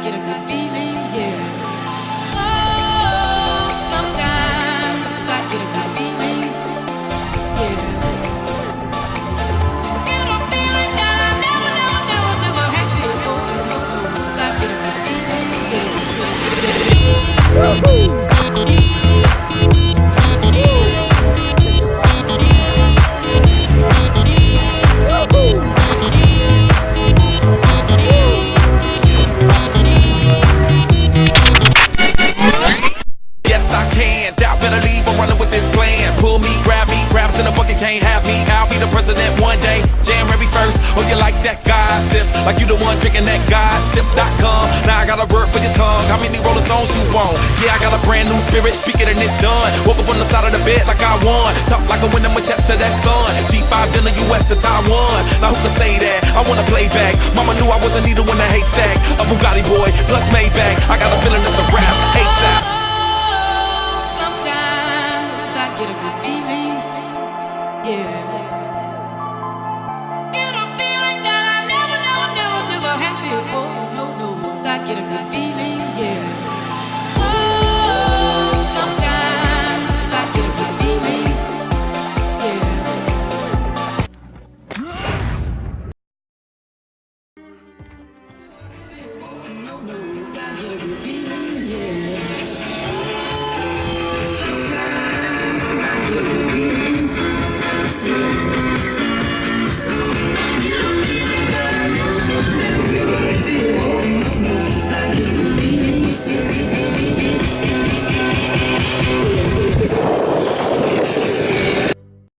get a good feeling, yeah. Oh, sometimes I get a good feeling, yeah. Get a feeling that I never had before. I get a good feeling, yeah. In a bucket can't have me, I'll be the president one day. January 1st, oh you like that gossip, like you the one drinking that gossip.com. Now I got a word for your tongue, how many Rolling Stones you want? Yeah, I got a brand new spirit, speak it and it's done. Woke up on the side of the bed like I won, talk like a wind in my chest to that sun. G5 in the US to Taiwan, now who can say that? I wanna play back, mama knew I was a needle in a haystack. A Bugatti boy, plus Maybach, I got a feeling it's a rap, ASAP. Sometimes I get a good feeling, yeah. Get a feeling that I never had before. No, I get a good feeling.